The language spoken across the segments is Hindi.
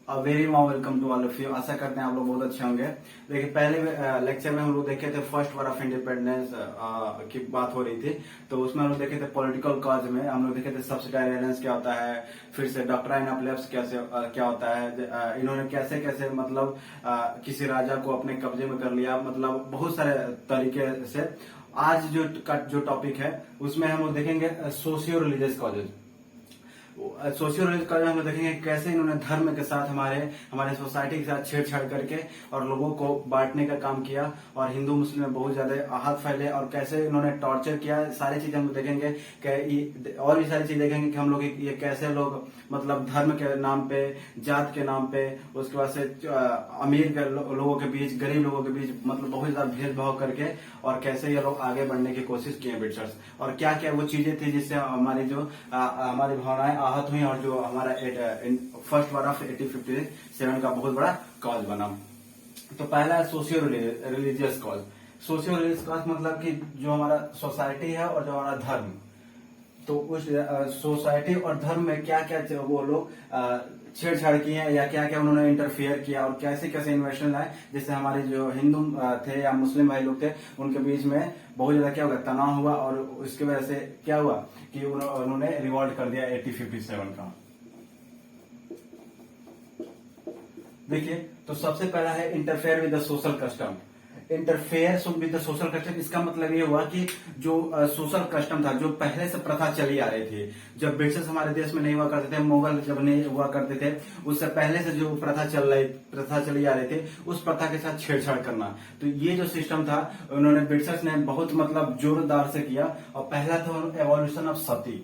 Very warm welcome to all of you. आशा करते हैं आप लोग बहुत अच्छे होंगे। देखिए, पहले लेक्चर में हम लोग देखे थे फर्स्ट वार ऑफ इंडिपेंडेंस की बात हो रही थी। तो उसमें हम लोग देखे थे पॉलिटिकल कॉज में हम लोग देखे थे सब्सिडायरियंस क्या होता है, फिर से डॉक्ट्राइन ऑफ लेफ्ट कैसे क्या होता है, इन्होंने कैसे कैसे मतलब किसी राजा को अपने कब्जे में कर लिया, मतलब बहुत सारे तरीके से। आज जो टॉपिक है उसमें हम लोग देखेंगे socio religious causes. Socio religious causes हम लोग देखेंगे कैसे इन्होंने धर्म के साथ हमारे हमारे सोसाइटी के साथ छेड़छाड़ करके और लोगों को बांटने का काम किया और हिंदू मुस्लिम में बहुत ज्यादा आहत फैले और कैसे इन्होंने टॉर्चर किया। सारी चीजें हम लोग देखेंगे और भी सारी चीज देखेंगे कि हम लोग ये कैसे लोग मतलब धर्म के नाम पे, जात के नाम पे, उसके बाद से अमीर के लोगों के बीच, गरीब लोगों के बीच मतलब बहुत ज्यादा भेदभाव करके और कैसे ये लोग आगे बढ़ने की कोशिश किए ब्रिटिशर्स, और क्या क्या वो चीजें थी जिससे हमारी जो हमारी भावनाएं आहत हुई और जो हमारा फर्स्ट वार ऑफ 1857 का बहुत बड़ा कॉज बना। तो पहला है socio religious cause. Socio religious cause मतलब कि जो हमारा सोसाइटी है और जो हमारा धर्म, तो उस सोसाइटी और धर्म में क्या क्या वो लोग छेड़छाड़ किए हैं या क्या क्या उन्होंने इंटरफेयर किया और कैसे कैसे इन्वेशन लाए, जिससे हमारे जो हिंदू थे या मुस्लिम भाई लोग थे उनके बीच में बहुत ज्यादा क्या हुआ, तनाव हुआ और उसकी वजह से क्या हुआ कि उन्होंने रिवॉल्ट कर दिया 1857 का। देखिए, तो सबसे पहला है interfere with the social custom. Interfere with the social custom, इसका मतलब ये हुआ कि जो सोशल कस्टम था, जो पहले से प्रथा चली आ रही थी, जब ब्रिटिश हमारे देश में नहीं हुआ करते थे, मुगल जब नहीं हुआ करते थे, उससे पहले से जो प्रथा चली आ रही थी, उस प्रथा के साथ छेड़छाड़ करना। तो ये जो सिस्टम था उन्होंने ब्रिटिशर्स ने बहुत मतलब जोरदार से किया। और पहला था एवोल्यूशन ऑफ सती।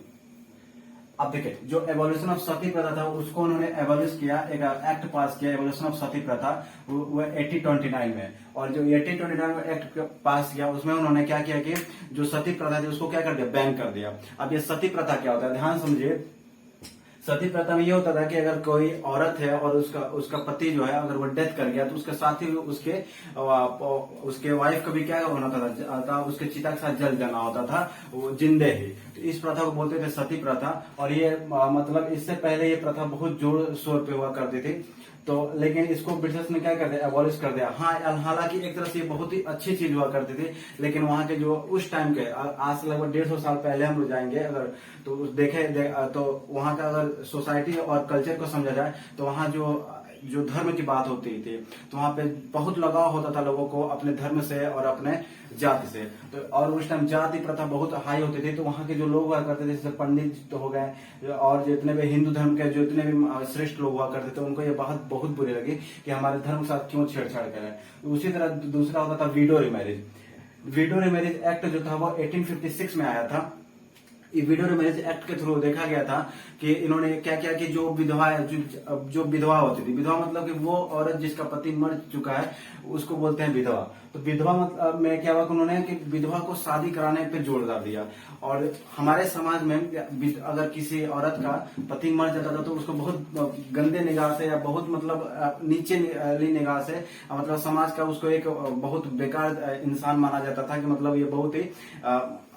अब देखिए, जो एवोल्यूशन ऑफ सती प्रथा था उसको उन्होंने एवोल्यूश किया, एक एक्ट पास किया एवोल्यूशन ऑफ सती प्रथा, वो 1829 में। और जो 1829 में एक्ट पास किया उसमें उन्होंने क्या किया कि जो सती प्रथा थी उसको क्या कर दिया, बैन कर दिया। अब ये सती प्रथा क्या होता है, ध्यान समझिए। सती प्रथा में ये होता था कि अगर कोई औरत है और उसका पति जो है अगर वो डेथ कर गया तो उसके साथ ही उसके वाइफ को भी क्या होना था, उसके चिता के साथ जल जाना होता था, वो जिंदे ही। तो इस प्रथा को बोलते थे सती प्रथा। और ये मतलब इससे पहले ये प्रथा बहुत जोर शोर पे हुआ करती थी। तो लेकिन इसको ब्रिटिश ने क्या कर दिया, एबॉलिश कर दिया। हाँ, हालांकि एक तरह से बहुत ही अच्छी चीज हुआ करती थी, लेकिन वहां के जो उस टाइम के आज से लगभग 150 साल पहले हम लोग जाएंगे अगर तो तो वहां का अगर सोसाइटी और कल्चर को समझा जाए तो वहां जो धर्म की बात होती थी तो वहां पे बहुत लगाव होता था लोगों को अपने धर्म से और अपने जाति से। तो और उस टाइम जाति प्रथा बहुत हाई होती थी। तो वहां के जो लोग हुआ करते थे जैसे पंडित तो हो गए और जितने भी हिंदू धर्म के जितने भी श्रेष्ठ लोग हुआ करते थे उनको ये बात बहुत बुरी लगी कि हमारे धर्म के साथ क्यों छेड़छाड़ करें। उसी तरह दूसरा होता था window remarriage. Window remarriage act जो था वो 1856 में आया था। विडो मैरिज एक्ट के थ्रू देखा गया था कि इन्होंने क्या किया कि जो विधवा होती थी, विधवा मतलब कि वो औरत जिसका पति मर चुका है उसको बोलते हैं विधवा। तो विधवा मतलब में क्या हुआ कि उन्होंने कि विधवा को शादी कराने पे जोर डाल दिया। और हमारे समाज में अगर किसी औरत का पति मर जाता था तो उसको बहुत गंदे निगाह से या बहुत मतलब नीचे निगाह से मतलब समाज का उसको एक बहुत बेकार इंसान माना जाता था कि मतलब ये बहुत ही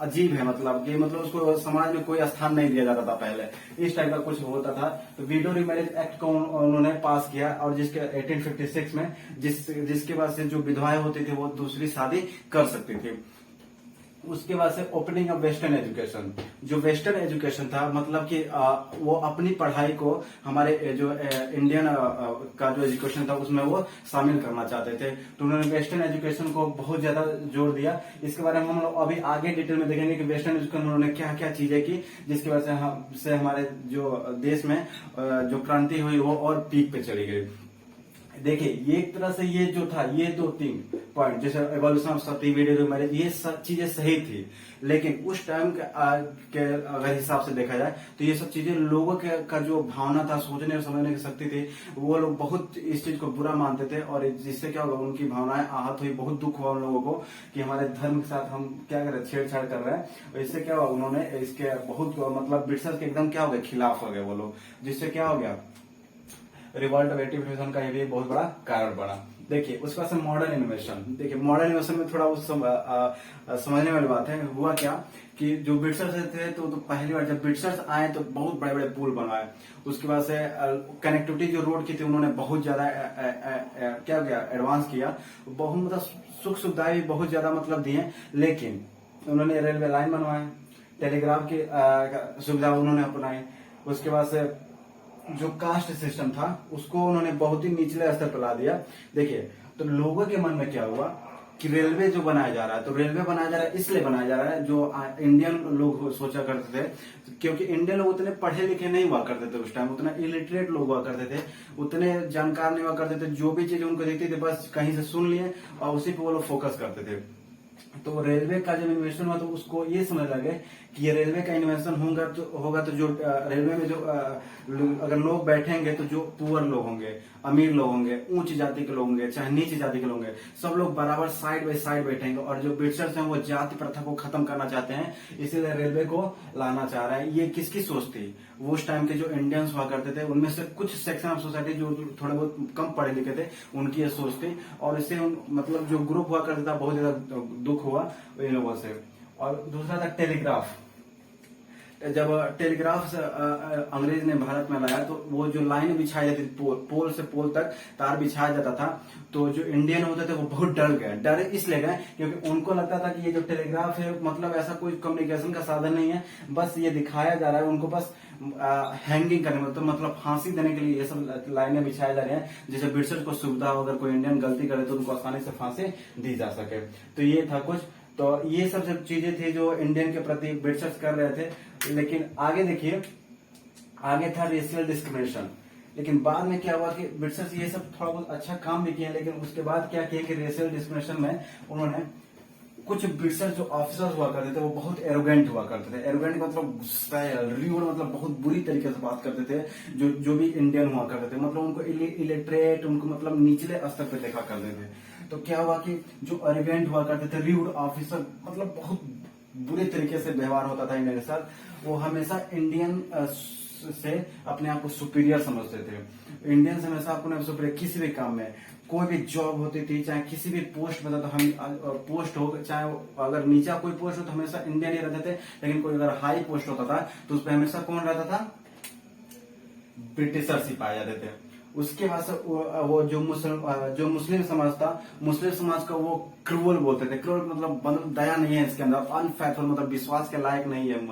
अजीब है, मतलब कि मतलब उसको समाज में कोई स्थान नहीं दिया जाता था पहले, इस टाइप का कुछ होता था। तो विडो रिमैरिज एक्ट को उन्होंने पास किया और जिसके 1856 में जिसके बाद से जो विधवाएं होती थी वो दूसरी शादी कर सकती थी। उसके बाद से ओपनिंग ऑफ वेस्टर्न एजुकेशन। जो वेस्टर्न एजुकेशन था मतलब कि वो अपनी पढ़ाई को हमारे जो इंडियन का जो एजुकेशन था उसमें वो शामिल करना चाहते थे। तो उन्होंने वेस्टर्न एजुकेशन को बहुत ज्यादा जोर दिया। इसके बारे में हम लोग अभी आगे डिटेल में देखेंगे कि वेस्टर्न एजुकेशन उन्होंने क्या क्या चीजें की जिसकी वजह से हमारे जो देश में जो क्रांति हुई वो और पीक पे चली गई। देखिए, ये एक तरह से ये जो था ये 2-3 पॉइंट जैसे evolution of Sati, window marriage, ये सब चीजें सही थी। लेकिन उस टाइम के अगर हिसाब से देखा जाए तो ये सब चीजें लोगों का जो भावना था, सोचने और समझने की शक्ति थी, वो लोग बहुत इस चीज को बुरा मानते थे। और जिससे क्या होगा, उनकी भावनाएं आहत हुई, बहुत दुख हुआ उन लोगों को कि हमारे धर्म के साथ हम क्या कर रहे, छेड़छाड़ कर रहे हैं। इससे क्या हुआ, उन्होंने इसके बहुत मतलब ब्रिटिशर्स के एकदम क्या हो गया, खिलाफ हो गए वो लोग। जिससे क्या हो गया, रिवॉल्ट ऑफ 1857 का ये भी बहुत बड़ा कारण बना। देखिए उसके बाद से मॉडर्न इनोवेशन। देखिए मॉडर्न इनोवेशन में थोड़ा समझने वाली बात है। हुआ क्या कि जो ब्रिटिशर्स थे तो पहली बार जब ब्रिटिशर्स आए तो बहुत बड़े बड़े पुल बनवाए। उसके बाद से कनेक्टिविटी जो रोड की थी उन्होंने बहुत ज्यादा क्या किया, एडवांस किया। बहुत मतलब सुख सुविधाएं भी बहुत ज्यादा मतलब दिए, लेकिन उन्होंने रेलवे लाइन बनवाए, टेलीग्राफ की सुविधा उन्होंने अपनाई। उसके बाद से जो कास्ट सिस्टम था उसको उन्होंने बहुत ही निचले स्तर पर ला दिया। देखिए तो लोगों के मन में क्या हुआ कि रेलवे जो बनाया जा रहा है, तो रेलवे बनाया जा रहा है इसलिए बनाया जा रहा है जो इंडियन लोग सोचा करते थे, क्योंकि इंडियन लोग उतने पढ़े लिखे नहीं हुआ करते थे उस टाइम, उतना इलिटरेट लोग हुआ करते थे, उतने जानकार नहीं हुआ करते थे। जो भी चीज उनको दिखती थी बस कहीं से सुन लिए और उसी पे वो लोग फोकस करते थे। तो रेलवे का जब इन्वेस्टमेंट हुआ तो उसको ये समझ लगे कि ये रेलवे का इन्वेस्टमेंट होगा तो जो रेलवे में जो अगर लोग बैठेंगे तो जो पुअर लोग होंगे, अमीर लोग होंगे, उच्च जाति के लोग होंगे, चाहे नीची जाति के लोग होंगे, सब लोग बराबर साइड बाय साइड बैठेंगे। और जो ब्रिटिशर्स हैं वो जाति प्रथा को खत्म करना चाहते हैं, इसीलिए रेलवे को लाना चाह रहा है। ये किसकी सोच थी? वो उस टाइम के जो इंडियंस हुआ करते थे उनमें से कुछ सेक्शन ऑफ सोसाइटी जो थोड़े बहुत कम पढ़े लिखे थे उनकी ये सोच थी। और इससे मतलब जो ग्रुप हुआ करता था बहुत ज्यादा दुख हुआ इन लोगों से। और दूसरा था टेलीग्राफ। जब टेलीग्राफ अंग्रेज ने भारत में लाया तो वो जो लाइन बिछाई जाती थी पोल से पोल तक तार बिछाया जाता था, तो जो इंडियन होते थे वो बहुत डर गए। डर इसलिए गए क्योंकि उनको लगता था कि ये जो टेलीग्राफ है मतलब ऐसा कोई कम्युनिकेशन का साधन नहीं है, बस ये दिखाया जा रहा है उनको, बस हैंगिंग करने में, तो मतलब फांसी देने के लिए ये सब लाइनें बिछाए जा रहे हैं, जिससे ब्रिटिशर्स को सुविधा हो, अगर कोई इंडियन गलती करे तो उनको आसानी से फांसी दी जा सके। तो ये था कुछ, तो ये सब चीजें थी जो इंडियन के प्रति ब्रिटिशर्स कर रहे थे। लेकिन आगे देखिए, आगे था रेशियल डिस्क्रिमिनेशन। लेकिन बाद में क्या हुआ कि ब्रिटिशर्स ये सब थोड़ा बहुत अच्छा काम भी किया, लेकिन उसके बाद क्या किया कि रेशियल डिस्क्रिमिनेशन में उन्होंने कुछ ब्रिटिशर्स जो ऑफिसर्स हुआ करते थे वो बहुत एरोगेंट हुआ करते थे। एरोगेंट मतलब गुस्सा, रीड मतलब बहुत बुरी तरीके से बात करते थे जो भी इंडियन हुआ करते थे, मतलब उनको इलिटरेट, उनको मतलब निचले स्तर पे देखा करते थे। तो क्या हुआ कि जो एरोगेंट हुआ करते थे, रीड ऑफिसर, मतलब बहुत बुरे तरीके से व्यवहार होता था इंडियन के साथ, वो हमेशा इंडियन से अपने आप को सुपीरियर समझते थे। इंडियन से हमेशा अपने सुपीरियर किसी भी काम में, कोई भी जॉब होती थी, चाहे किसी भी पोस्ट में, तो हम पोस्ट हो, चाहे अगर नीचा कोई पोस्ट हो तो हमेशा इंडियन ही रहते थे, लेकिन कोई अगर हाई पोस्ट होता था तो उस पर हमेशा कौन रहता था? ब्रिटिशर्स ही पाए जाते थे। उसके बाद से वो जो मुस्लिम समाज था, मुस्लिम समाज का वो क्रूअल बोलते थे। क्रूअल मतलब दया नहीं है इसके अंदर, अनफेथफुल मतलब विश्वास के लायक नहीं है,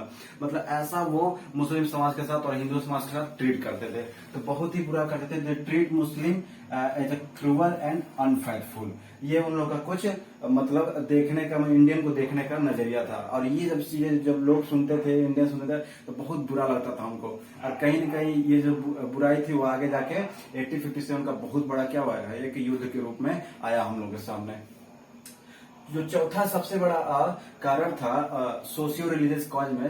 मतलब ऐसा वो मुस्लिम समाज के साथ और हिंदू समाज के साथ ट्रीट करते थे। तो बहुत ही बुरा करते थे। They treat Muslim as a cruel and unfaithful. ये उन लोगों का कुछ मतलब देखने का, इंडियन को देखने का नजरिया था। और ये जब चीजें जब लोग सुनते थे, इंडियन सुनते थे, तो बहुत बुरा लगता था उनको। और कहीं न कहीं ये जो बुराई थी वो आगे जाके 1857 का बहुत बड़ा क्या हुआ है, एक युद्ध के रूप में आया हम लोग के सामने। जो चौथा सबसे बड़ा कारण था सोशियो रिलीजियस कॉज में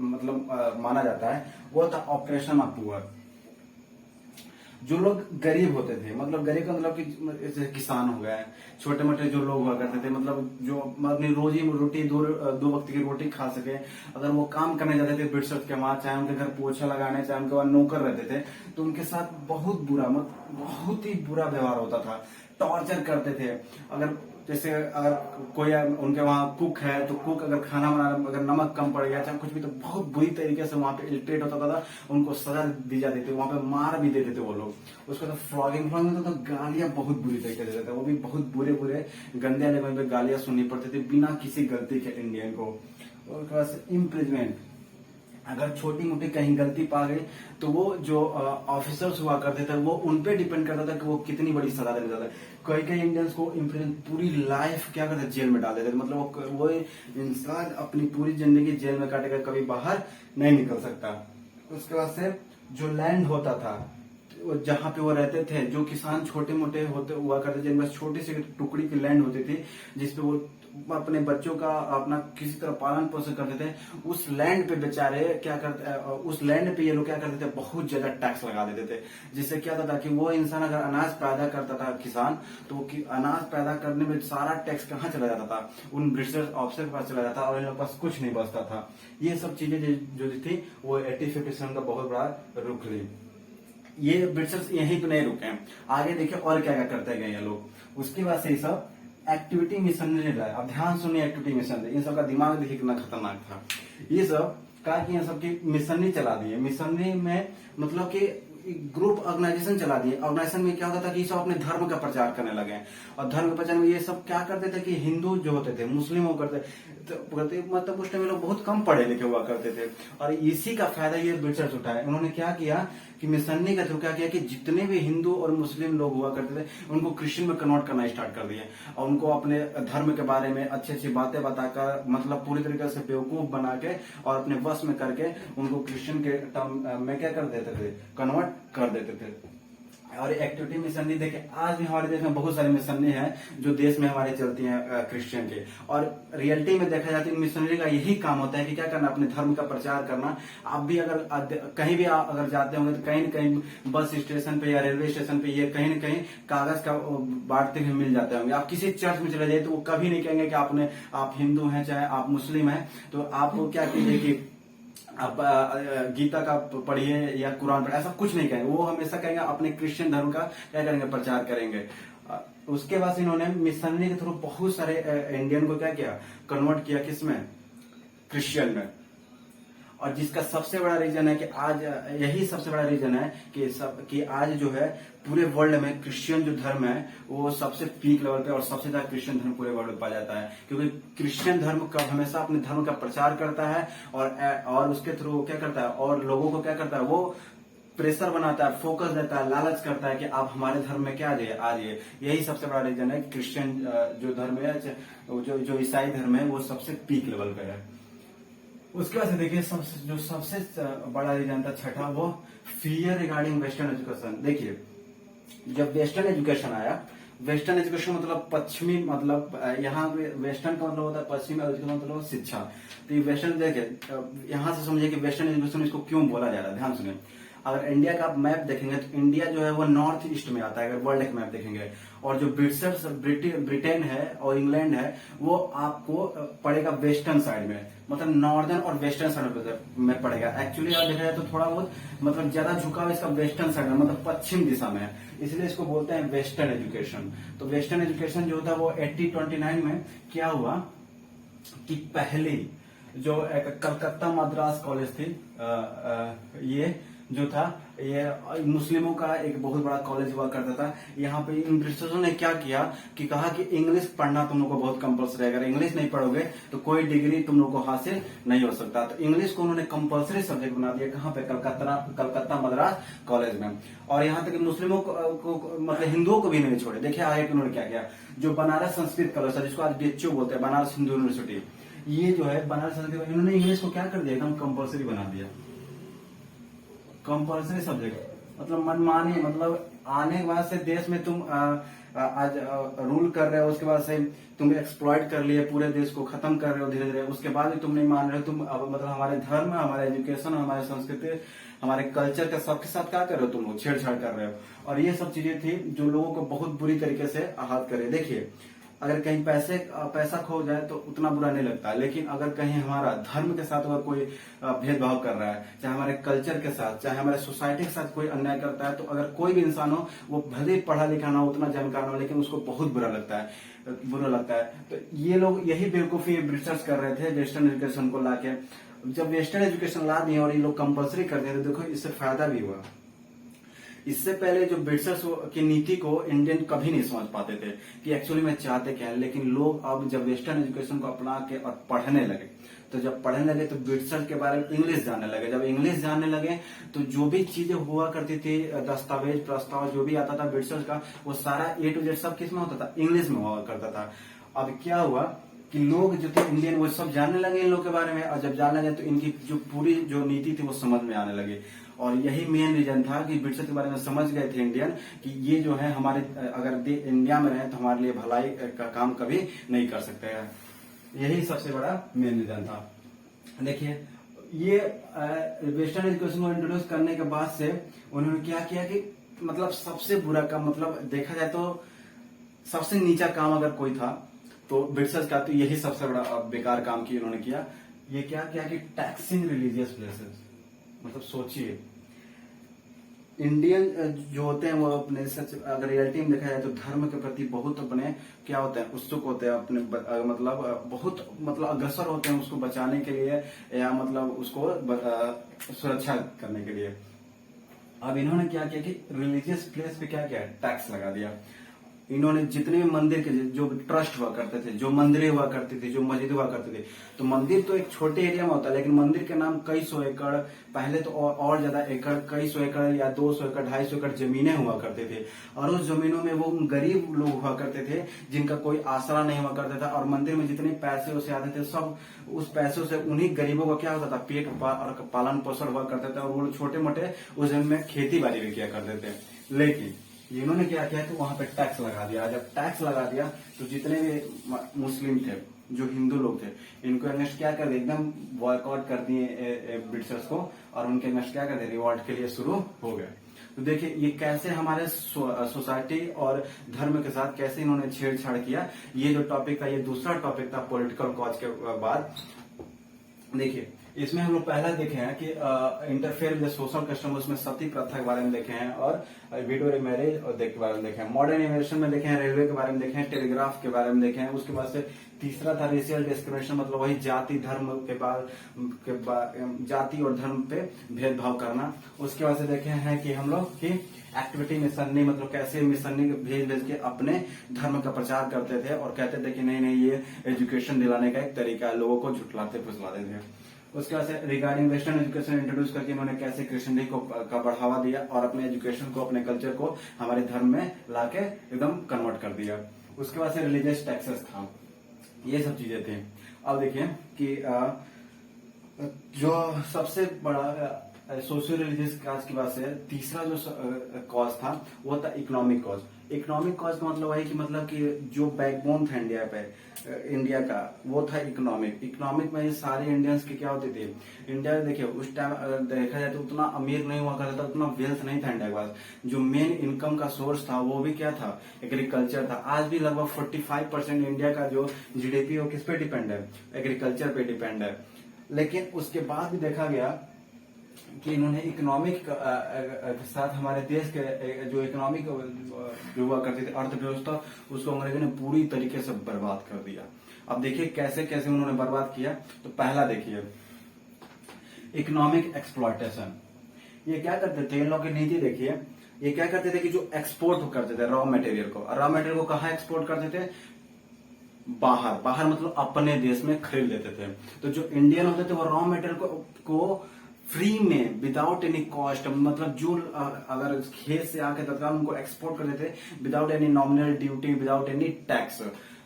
मतलब माना जाता है, वो था ऑपरेशन ऑफ पुअर। जो लोग गरीब होते थे, मतलब गरीब का मतलब कि जैसे किसान हो गए, छोटे मोटे जो लोग हुआ करते थे, मतलब जो अपनी रोजी रोटी दो वक्त की रोटी खा सके, अगर वो काम करने जाते थे ब्रिटिशर्स के वहां, चाहे उनके घर पोछा लगाने, चाहे उनके वहां नौकर रहते थे, तो उनके साथ बहुत बुरा, मतलब बहुत ही बुरा व्यवहार होता था। टॉर्चर करते थे। अगर जैसे अगर कोई उनके वहां कुक है तो कुक अगर खाना बना, अगर नमक कम पड़ गया चाहे कुछ भी, तो बहुत बुरी तरीके से वहां पे इरिटेट होता था, उनको सजा दी जाती थी, वहां पे मार भी देते थे वो लोग। उसके बाद फ्लॉगिंग तो गालियां बहुत बुरी तरीके से देते थे, वो भी बहुत बुरे बुरे गंदे लेवल पे गालियां सुननी पड़ती थी बिना किसी गलती के इंडियन को। और उसके बाद इम्प्रिजमेंट, अगर छोटी मोटी कहीं गलती पा गई तो वो जो ऑफिसर्स हुआ करते थे वो उनपे डिपेंड करता था कि वो कितनी बड़ी सजा देने जाते। कई इंडियंस को इम्प्रिजन, पूरी लाइफ क्या करते, जेल में डाल देते थे। मतलब वो इंसान अपनी पूरी जिंदगी जेल में काटेगा, कभी बाहर नहीं निकल सकता। उसके बाद से जो लैंड होता था जहाँ पे वो रहते थे, जो किसान छोटे मोटे होते हुआ करते थे, जिनमें छोटी सी टुकड़ी की लैंड होती थी जिसपे वो अपने बच्चों का अपना किसी तरह पालन पोषण करते थे, उस लैंड पे बेचारे क्या करते, उस लैंड पे ये लोग क्या करते थे, बहुत ज्यादा टैक्स लगा देते थे। जिससे क्या होता था कि वो इंसान अगर अनाज पैदा करता था किसान, तो अनाज पैदा करने में सारा टैक्स कहाँ चला जाता था, उन ब्रिटिश ऑफिसर के पास चला जाता और इन लोगों के पास कुछ नहीं बचता था। ये सब चीजें जो थी वो 1857 का बहुत बड़ा रुख ली। ये ब्रिटिशर्स यहीं पे नहीं रुके हैं, आगे देखिए और क्या क्या करते गए ये लोग। उसके बाद से ये सब एक्टिविटी मिशनरी लाए। अब ध्यान सुनिए, एक्टिविटी मिशनरी, इन सब का दिमाग देखिए कितना खतरनाक था। ये सब क्या किया, सबकी मिशनरी चला दिए। मिशनरी में मतलब कि ग्रुप ऑर्गेनाइजेशन चला दिए। ऑर्गेनाइजेशन में क्या होता था कि ये सब अपने धर्म का प्रचार करने लगे, और धर्म के प्रचार में ये सब क्या करते थे कि हिंदू जो होते थे, मुस्लिम हो करते मतलब उस टाइम लोग बहुत कम पढ़े लिखे हुआ करते थे, और इसी का फायदा ये ब्रिटिशर्स उठाए। उन्होंने क्या किया कि मिशनरी का थ्रू क्या किया कि जितने भी हिंदू और मुस्लिम लोग हुआ करते थे उनको क्रिश्चियन में कन्वर्ट करना स्टार्ट कर दिए, और उनको अपने धर्म के बारे में अच्छी अच्छी बातें बताकर मतलब पूरी तरीके से बेवकूफ बना के और अपने वश में करके उनको क्रिश्चियन के टर्म में क्या कर देते थे, कन्वर्ट कर देते थे। और एक्टिविटी मिशनरी देखिए आज भी हमारे देश में बहुत सारी मिशनरी हैं जो देश में हमारे चलती हैं क्रिश्चियन के, और रियलिटी में देखा जाता है मिशनरी का यही काम होता है कि क्या करना, अपने धर्म का प्रचार करना। आप भी अगर कहीं भी अगर जाते होंगे तो कहीं न कहीं बस स्टेशन पे या रेलवे स्टेशन पे ये कहीं न कहीं कागज का बांटते हुए मिल जाते होंगे। आप किसी चर्च में चले जाइए तो वो कभी नहीं कहेंगे कि आप हिंदू हैं चाहे आप मुस्लिम हैं, तो आप क्या कीजिए कि आप गीता का पढ़िए या कुरान पढ़िए, ऐसा कुछ नहीं कहेंगे। वो हमेशा कहेंगे अपने क्रिश्चियन धर्म का क्या करेंगे, प्रचार करेंगे। उसके बाद इन्होंने मिशनरी के थ्रू बहुत सारे इंडियन को क्या किया, कन्वर्ट किया, किसमें, क्रिश्चियन में। और जिसका सबसे बड़ा रीजन है कि आज यही सबसे बड़ा रीजन है कि आज जो है पूरे वर्ल्ड में क्रिश्चियन जो धर्म है वो सबसे पीक लेवल पे और सबसे ज्यादा क्रिश्चियन धर्म पूरे वर्ल्ड में पाया जाता है, क्योंकि क्रिश्चियन धर्म का हमेशा अपने धर्म का प्रचार करता है और उसके थ्रू क्या करता है, और लोगों को क्या करता है, वो प्रेशर बनाता है, फोकस देता है, लालच करता है कि आप हमारे धर्म में क्या आ जाइए। यही सबसे बड़ा रीजन है क्रिश्चियन जो धर्म है, जो ईसाई धर्म है वो सबसे पीक लेवल पे है। उसके बाद देखिए जो सबसे बड़ा रीजन था छठा, वो फियर रिगार्डिंग वेस्टर्न एजुकेशन। देखिए जब वेस्टर्न एजुकेशन आया, वेस्टर्न एजुकेशन मतलब पश्चिमी, मतलब यहाँ वेस्टर्न का मतलब होता है पश्चिमी, एजुकेशन मतलब शिक्षा। तो ये वेस्टर्न देखिए यहाँ से समझिए कि वेस्टर्न एजुकेशन इसको क्यों बोला जा रहा है। ध्यान सुनिए, अगर इंडिया का आप मैप देखेंगे तो इंडिया जो है वो नॉर्थ ईस्ट में आता है अगर वर्ल्ड का मैप देखेंगे, और जो ब्रिटेन है और इंग्लैंड है वो आपको पड़ेगा वेस्टर्न साइड में, मतलब नॉर्दर्न और वेस्टर्न साइड में पड़ेगा। एक्चुअली अगर देखा जाए तो थोड़ा बहुत मतलब ज्यादा झुकाव इसका वेस्टर्न साइड में, मतलब पश्चिम दिशा में है, इसलिए इसको बोलते हैं वेस्टर्न एजुकेशन। तो वेस्टर्न एजुकेशन जो था वो 1829 में क्या हुआ कि पहली जो एक कलकत्ता मद्रास कॉलेज थी, ये जो था ये मुस्लिमों का एक बहुत बड़ा कॉलेज हुआ करता था। यहाँ पे इन ब्रिटिशर्सों ने क्या किया कि कहा कि इंग्लिश पढ़ना तुम लोग को बहुत कंपलसरी है, अगर इंग्लिश नहीं पढ़ोगे तो कोई डिग्री तुम लोग को हासिल नहीं हो सकता। तो इंग्लिश को उन्होंने कंपलसरी सब्जेक्ट बना दिया, कहाँ पे, कलकत्ता मद्रास कॉलेज में। और यहाँ तक मुस्लिमों को मतलब हिंदुओं को भी नहीं छोड़े। देखिए आगे उन्होंने क्या किया, जो बनारस संस्कृत कॉलेज था जिसको आज BHU बोलते हैं, बनारस हिंदू यूनिवर्सिटी, ये जो है बनारस संस्कृत, इन्होंने इंग्लिश को क्या कर दिया, एकदम कंपलसरी बना दिया, कंपल्सरी सब्जेक्ट। मतलब मनमानी, मतलब आने के बाद से देश में तुम आज रूल कर रहे हो, उसके बाद से तुम एक्सप्लॉइट कर लिए, पूरे देश को खत्म कर रहे हो धीरे धीरे, उसके बाद भी तुम नहीं मान रहे हो, तुम मतलब हमारे धर्म, हमारे एजुकेशन, हमारे संस्कृति, हमारे कल्चर के सबके साथ क्या कर रहे हो, तुम लोग छेड़छाड़ कर रहे हो। और ये सब चीजें थी जो लोगों को बहुत बुरी तरीके से आहत करे। देखिए अगर कहीं पैसा खो जाए तो उतना बुरा नहीं लगता, लेकिन अगर कहीं हमारा धर्म के साथ अगर कोई भेदभाव कर रहा है, चाहे हमारे कल्चर के साथ, चाहे हमारे सोसाइटी के साथ कोई अन्याय करता है, तो अगर कोई भी इंसान हो, वो भले पढ़ा लिखा ना हो, उतना जानकार ना हो, लेकिन उसको बहुत बुरा लगता है। तो ये लोग यही बेवकूफी ब्रिटिशर्स कर रहे थे वेस्टर्न एजुकेशन को लाके। जब वेस्टर्न एजुकेशन ला दिए और ये लोग कंपल्सरी कर दिए, तो देखो इससे फायदा भी हुआ। इससे पहले जो ब्रिटिशर्स की नीति को इंडियन कभी नहीं समझ पाते थे कि एक्चुअली में चाहते क्या है, लेकिन लोग अब जब वेस्टर्न एजुकेशन को अपना के और पढ़ने लगे, तो जब पढ़ने लगे तो ब्रिटिशर्स के बारे में इंग्लिश जानने लगे। जब इंग्लिश जानने लगे तो जो भी चीजें हुआ करती थी, दस्तावेज प्रस्ताव जो भी आता था ब्रिटिशर्स का, वो सारा A to Z सब किस में होता था, इंग्लिश में हुआ करता था। अब क्या हुआ कि लोग जो थे इंडियन वो सब जानने लगे इन लोग के बारे में, और जब जानने लगे तो इनकी जो पूरी जो नीति थी वो समझ में आने लगी। और यही मेन रीजन था कि ब्रिटिश के बारे में समझ गए थे इंडियन कि ये जो है हमारे अगर इंडिया में रहे तो हमारे लिए भलाई का काम कभी नहीं कर सकते हैं। यही सबसे बड़ा मेन रीजन था। देखिए ये वेस्टर्न एजुकेशन को इंट्रोड्यूस करने के बाद से उन्होंने क्या किया कि मतलब सबसे बुरा काम, मतलब देखा जाए तो सबसे नीचा काम अगर कोई था तो ब्रिटिशर्स का, तो यही सबसे बड़ा बेकार काम की उन्होंने किया। ये क्या किया कि टैक्सिंग रिलीजियस प्लेसेस। मतलब सोचिए इंडियन जो होते हैं वो अपने सच अगर रियलिटी में देखा जाए तो धर्म के प्रति बहुत अपने क्या होते हैं, उत्सुक होते हैं अपने मतलब बहुत मतलब अग्रसर होते हैं उसको बचाने के लिए या मतलब उसको सुरक्षा करने के लिए। अब इन्होंने क्या किया कि रिलीजियस प्लेस पे क्या किया, टैक्स लगा दिया। इन्होंने जितने भी मंदिर के जो ट्रस्ट हुआ करते थे, जो मंदिरें हुआ करती थी, जो मस्जिद हुआ करते थे, तो मंदिर तो एक छोटे एरिया में होता है लेकिन मंदिर के नाम कई सौ एकड़, पहले तो और ज्यादा एकड़, कई सौ एकड़ या 200 एकड़ 250 एकड़ जमीनें हुआ करते थे। और उस जमीनों में वो गरीब लोग हुआ करते थे जिनका कोई आसरा नहीं हुआ करता था। और मंदिर में जितने पैसे उसे आते थे सब उस पैसों से उन्हीं गरीबों का क्या होता था, पेट और पालन पोषण हुआ करता था। और वो छोटे मोटे उस जमीन में खेती बाड़ी भी किया करते थे। लेकिन इन्होंने क्या किया कि वहां पे टैक्स लगा दिया। जब टैक्स लगा दिया तो जितने भी मुस्लिम थे, जो हिंदू लोग थे, इनको अगेंस्ट क्या कर दिया, एकदम बॉयकॉट कर दिए ब्रिटिशर्स को। और उनके अगेंस्ट क्या कर दिया, रिवॉल्ट के लिए शुरू हो गए। तो देखिए ये कैसे हमारे सोसाइटी और धर्म के साथ कैसे इन्होंने छेड़छाड़ किया। ये जो टॉपिक था, ये दूसरा टॉपिक था पॉलिटिकल कॉज के बाद। देखिए इसमें हम लोग पहला देखे हैं कि इंटरफेयर विद सोशल कस्टम, उसमें सती प्रथा के बारे में देखे हैं और विडो मैरिज और के बारे में देखे हैं। मॉडर्न इन्वेशन में देखे हैं, रेलवे के बारे में देखे हैं, टेलीग्राफ के बारे में देखे हैं। उसके बाद से तीसरा था रेशियल डिस्क्रिमिनेशन, मतलब वही जाति धर्म के बाद जाति और धर्म पे भेदभाव करना। उसके बाद से देखे हैं कि हम लोग की एक्टिविटी मिशनरी, मतलब कैसे मिशनरी भेज भेज के अपने धर्म का प्रचार करते थे और कहते थे कि नहीं नहीं ये एजुकेशन दिलाने का एक तरीका है, लोगों को झुठलाते फुसलाते थे। उसके बाद से रिगार्डिंग वेस्टर्न एजुकेशन इंट्रोड्यूस करके इन्होंने कैसे क्रिश्चियनिटी को का बढ़ावा दिया और अपने एजुकेशन को, अपने कल्चर को हमारे धर्म में लाके एकदम कन्वर्ट कर दिया। उसके बाद से रिलीजियस टैक्सेस था, ये सब चीजें थी। अब देखिए कि जो सबसे बड़ा सोशियो रिलीजियस काज की बात से तीसरा जो कॉज था वो था इकोनॉमिक कॉज। इकोनॉमिक कॉज का मतलब है कि मतलब कि जो बैकबोन था इंडिया का वो था इकोनॉमिक। इकोनॉमिक में ये सारे इंडियंस की क्या होती थी, इंडिया देखिए उस टाइम अगर देखा जाए तो उतना अमीर नहीं हुआ करता था, उतना वेल्थ नहीं था इंडिया के पास। जो मेन इनकम का सोर्स था वो भी क्या था, एग्रीकल्चर था। आज भी लगभग 45% इंडिया का जो जीडीपी वो किस पे डिपेंड है, एग्रीकल्चर पे डिपेंड है। लेकिन उसके बाद भी देखा गया कि इन्होंने इकोनॉमिक के साथ हमारे देश के जो इकोनॉमिक जो हुआ करती थी अर्थव्यवस्था, उसको अंग्रेजों ने पूरी तरीके से बर्बाद कर दिया। अब देखिए कैसे कैसे उन्होंने बर्बाद किया। तो पहला देखिए इकोनॉमिक एक्सप्लॉयटेशन। ये क्या करते थे, इन लोगों की नीति देखिए, ये क्या करते थे कि जो एक्सपोर्ट करते थे रॉ मटेरियल को कहा एक्सपोर्ट करते थे, बाहर मतलब अपने देश में खरीद लेते थे। तो जो इंडियन होते थे वो रॉ मटेरियल को फ्री में विदाउट एनी कॉस्ट, मतलब जो अगर खेत से आके तत्काल उनको एक्सपोर्ट कर देते without any nominal duty, without any tax.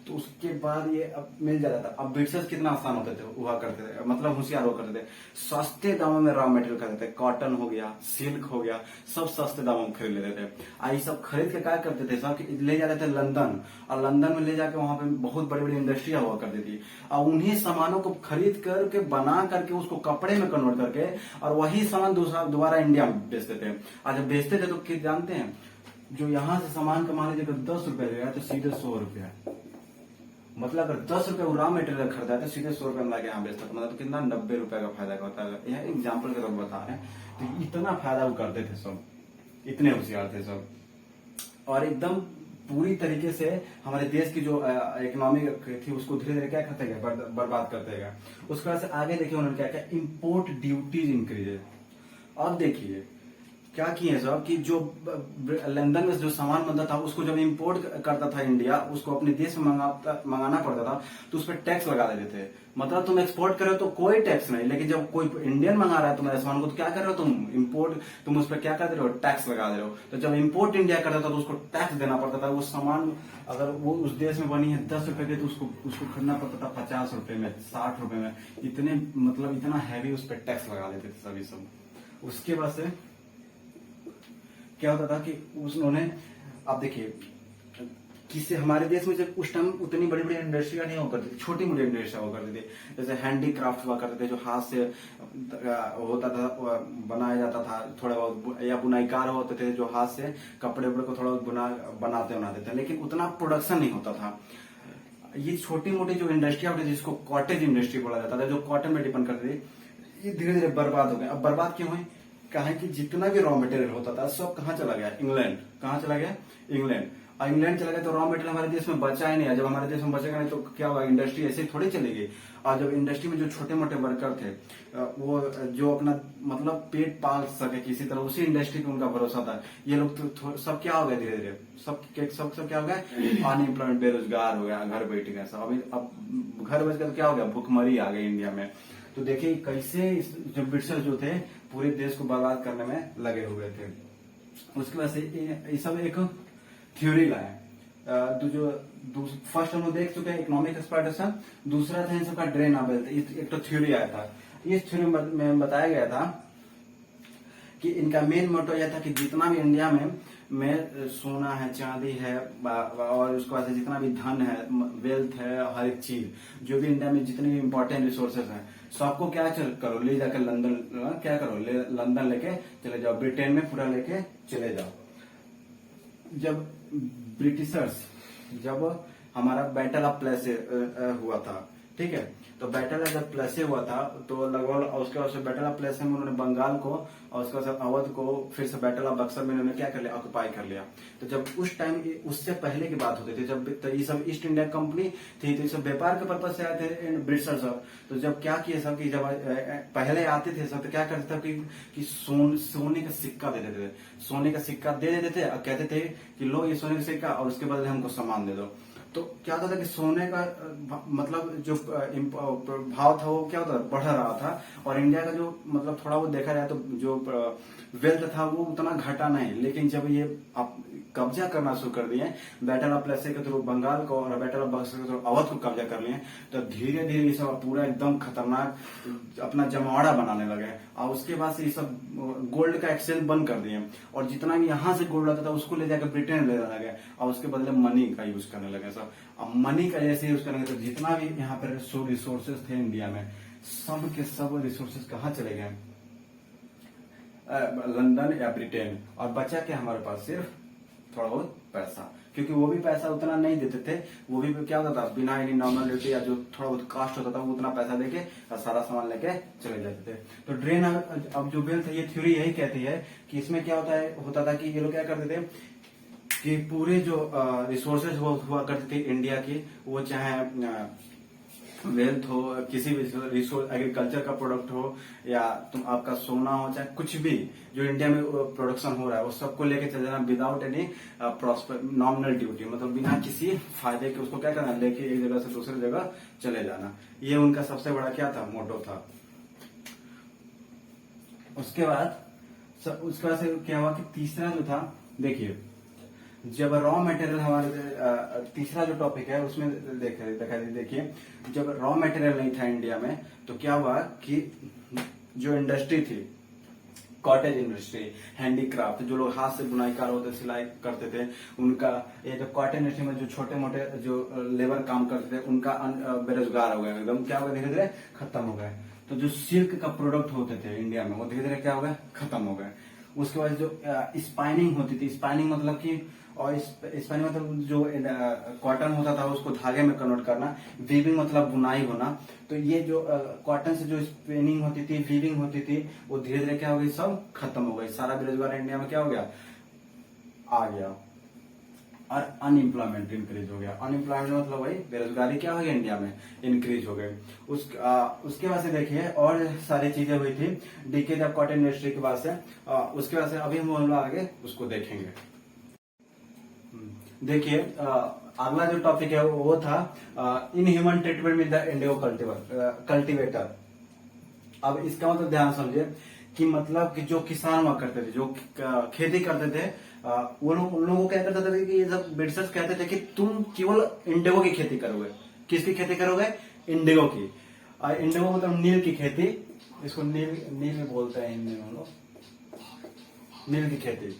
तो उसके बाद ये अब मिल जाता था। अब ब्रिटिशर्स कितना आसान होते थे, हुआ करते थे, मतलब होशियार हुआ करते थे, सस्ते दामों में रॉ मटेरियल खरीदते थे। कॉटन हो गया, सिल्क हो गया, सब सस्ते दामों में खरीद लेते थे। आई सब खरीद के क्या करते थे, सब ले जाते थे लंदन, और लंदन में ले जाके वहां पे बहुत बड़ी बड़ी इंडस्ट्रियां हुआ करती थी। और उन्हीं सामानों को खरीद करके बना करके उसको कपड़े में कन्वर्ट करके और वही सामान दोबारा इंडिया में बेचते थे। और जब बेचते थे तो क्या जानते हैं, जो यहाँ से सामान का मान लीजिए 10 रुपए ले रहा है तो सीधे 100 रुपया, मतलब अगर 10 रुपए रॉ मटेरियल खरीदा है तो सीधे 100 रुपए में लाके यहाँ बेचता था। मतलब तो कितना 90 रुपए का फायदा होता है। यह एग्जाम्पल के तौर पर बता रहे हैं। तो इतना फायदा वो करते थे सब, इतने होशियार थे सब। और एकदम पूरी तरीके से हमारे देश की जो इकोनॉमी थी उसको धीरे धीरे क्या करते गए, बर्बाद करते गए। उसके बाद से आगे देखिए उन्होंने क्या किया, इम्पोर्ट ड्यूटीज इंक्रीज। अब देखिए क्या किए साहब कि जो लंदन में जो सामान बनता था उसको जब इंपोर्ट करता था इंडिया, उसको अपने देश में मंगाना पड़ता था तो उस पर टैक्स लगा देते थे। मतलब तुम एक्सपोर्ट कर रहे हो तो कोई टैक्स नहीं, लेकिन जब कोई इंडियन मंगा रहा है तुम्हारे सामान को तो क्या कर रहे हो तुम, इंपोर्ट, तुम उस पर क्या कर रहे हो, टैक्स लगा दे रहे हो। तो जब इंपोर्ट इंडिया करता था तो उसको टैक्स देना पड़ता था। वो सामान अगर वो उस देश में बनी है 10 रुपए की तो उसको खरीदना पड़ता था 50 रुपए में, 60 रुपए में। इतने मतलब इतना हैवी उस पर टैक्स लगा देते थे सभी सब। उसके बाद से क्या होता था कि उन्होंने, आप देखिए किससे हमारे देश में जब उस टाइम उतनी बड़ी बड़ी इंडस्ट्रियां नहीं हुआ करती थी, छोटी मोटी इंडस्ट्रियां हुआ करती थी। जैसे हैंडीक्राफ्ट हुआ करते थे, जो हाथ से होता था, बनाया जाता था थोड़ा बहुत, या बुनाईकार होते थे जो हाथ से कपड़े उपड़े को थोड़ा बहुत बनाते थे, लेकिन उतना प्रोडक्शन नहीं होता था। ये छोटी मोटी जो इंडस्ट्रिया होती थी जिसको कॉटेज इंडस्ट्री बोला जाता था, जो कॉटन में डिपेंड करती थी, ये धीरे धीरे बर्बाद हो गए। अब बर्बाद क्यों हुई, कहा कि जितना भी रॉ मटेरियल होता था सब कहाँ चला गया, इंग्लैंड। कहाँ चला गया, इंग्लैंड। और इंग्लैंड चला गया तो रॉ मटेरियल हमारे देश में बचा ही नहीं है। जब हमारे देश में बचेगा नहीं तो क्या होगा, इंडस्ट्री ऐसे ही थोड़ी चलेगी। और जब इंडस्ट्री में जो छोटे मोटे वर्कर थे वो जो अपना मतलब पेट पाल सके किसी तरह, उसी इंडस्ट्री पे उनका भरोसा था। ये लोग तो सब क्या हो गया धीरे धीरे, सब क्या हो गया, अनएम्प्लॉयमेंट, बेरोजगार हो गया, घर बैठ गया सब। अभी अब घर बच गया तो क्या हो गया, भूखमरी आ गई इंडिया में। तो देखिए कैसे जो ब्रिटिशर जो थे पूरे देश को बर्बाद करने में लगे हुए थे। उसकी वजह से ये सब एक थ्योरी लाए। तो जो फर्स्ट हम लोग देख चुके हैं इकोनॉमिक एक्सप्लॉयटेशन, दूसरा था इन सबका ड्रेनेबल, एक तो थ्योरी आया था। इस थ्योरी में बताया गया था कि इनका मेन मोटो यह था कि जितना भी इंडिया में सोना है, चांदी है और उसके बाद जितना भी धन है, वेल्थ है, हर एक चीज जो भी इंडिया में जितने भी इंपॉर्टेंट रिसोर्सेज हैं सबको क्या करो, ले जाकर लंदन, क्या करो, लंदन लेके चले जाओ, ब्रिटेन में पूरा लेके चले जाओ। जब ब्रिटिशर्स, जब हमारा बैटल ऑफ प्लेसी हुआ था, ठीक है, तो बैटल जब प्लेसी हुआ था तो लगभग उसके बाद बैटल ऑफ प्लेसी में उन्होंने बंगाल को और उसके बाद अवध को, फिर से बैटल ऑफ बक्सर में उन्होंने क्या कर लिया, ऑक्युपाई कर लिया। तो जब उस टाइम, उससे पहले की बात होती थी जब तो ये सब ईस्ट इंडिया कंपनी थी, तो ये सब व्यापार के पर्पज से आए थे ब्रिटिशर्स सब। तो जब क्या किए सब कि जब पहले आते थे सब तो क्या करते थे कि सोने का सिक्का दे देते थे, सोने का सिक्का दे देते थे और कहते थे कि लो ये सोने का सिक्का और उसके बदले हमको सामान दे दो। तो क्या होता था कि सोने का मतलब जो भाव था वो क्या होता बढ़ रहा था, और इंडिया का जो मतलब थोड़ा वो देखा जाए तो जो वेल्थ था वो उतना घटा नहीं। लेकिन जब ये कब्जा करना शुरू कर दिए, बैटल ऑफ प्लेसी के थ्रू बंगाल को और बैटल ऑफ बक्सर के थ्रू अवध को कब्जा कर लिए, तो धीरे धीरे ये सब पूरा एकदम खतरनाक अपना जमावड़ा बनाने लगे। और उसके बाद से ये सब गोल्ड का एक्सचेंज बंद कर दिए, और जितना भी यहाँ से गोल्ड आता था उसको ले जाकर ब्रिटेन ले लगे, और उसके बदले मनी का यूज करने लगे सब। अब मनी का जैसे यूज करने लगे तो जितना भी यहाँ पर रिसोर्सेज थे इंडिया में, सब के सब रिसोर्सेज कहाँ चले गए, लंदन या ब्रिटेन। और बचा क्या हमारे पास, सिर्फ थोड़ा बहुत पैसा, क्योंकि वो भी पैसा उतना नहीं देते थे। वो भी क्या होता था, बिना एनी नॉमिनलिटी या जो थोड़ा बहुत कास्ट होता था वो उतना पैसा देके और सारा सामान लेके चले जाते थे। तो ड्रेन अब जो बिल था, ये थ्योरी यही कहती है कि इसमें क्या होता था कि ये लोग क्या करते थे कि पूरे जो रिसोर्सेज हुआ करते थे इंडिया की, वो चाहे वेल्थ हो, किसी भी रिसोर्स, एग्रीकल्चर का प्रोडक्ट हो या तुम आपका सोना हो, चाहे कुछ भी जो इंडिया में प्रोडक्शन हो रहा है वो सबको लेके चले जाना विदाउट एनी नॉमिनल ड्यूटी, मतलब बिना किसी फायदे के उसको क्या करना, लेके एक जगह से दूसरी जगह चले जाना। ये उनका सबसे बड़ा क्या था, मोटो था। उसके बाद से क्या हुआ कि तीसरा जो था, देखिए जब रॉ मटेरियल हमारे तीसरा जो टॉपिक है उसमें देखिए जब रॉ मटेरियल नहीं था इंडिया में तो क्या हुआ कि जो इंडस्ट्री थी, कॉटेज इंडस्ट्री, हैंडीक्राफ्ट, जो लोग हाथ से बुनाईकार होते, सिलाई करते थे, उनका ये जो कॉटेज इंडस्ट्री में जो छोटे मोटे जो लेबर काम करते थे उनका बेरोजगार हो गए, एकदम क्या हो गया, धीरे धीरे खत्म हो गए। तो जो सिल्क का प्रोडक्ट होते थे इंडिया में वो धीरे धीरे क्या हो गए, खत्म हो गए। उसके बाद जो स्पाइनिंग होती थी, स्पाइनिंग मतलब कि, और स्पाइनिंग मतलब जो कॉटन होता था उसको धागे में कन्वर्ट करना, वीविंग मतलब बुनाई होना। तो ये जो कॉटन से जो स्पिनिंग होती थी, वीविंग होती थी, वो धीरे धीरे क्या हो गई, सब खत्म हो गई। सारा बेरोजगार इंडिया में क्या हो गया, आ गया, और अनएम्प्लॉयमेंट इंक्रीज हो गया। अनएम्प्लॉयमेंट मतलब वही बेरोजगारी क्या हो गई इंडिया में, इंक्रीज हो गई। उसके बाद से देखिए और सारी चीजें हुई थी डीके ऑफ कॉटन इंडस्ट्री के बाद से। उसके बाद से अभी हम आगे उसको देखेंगे। देखिए अगला जो टॉपिक है वो था inhuman treatment with the Indigo cultivator. अब इसका मतलब ध्यान समझिए कि मतलब कि जो किसान हुआ करते थे, जो खेती करते थे, उन लोगों को क्या करते थे कि ये सब ब्रिटिशर्स कहते थे कि तुम केवल इंडिगो की खेती करोगे। किसकी खेती करोगे, इंडिगो की। इंडिगो मतलब नील की खेती, इसको नील बोलते हैं हिंदी में हम लोग, नील की खेती।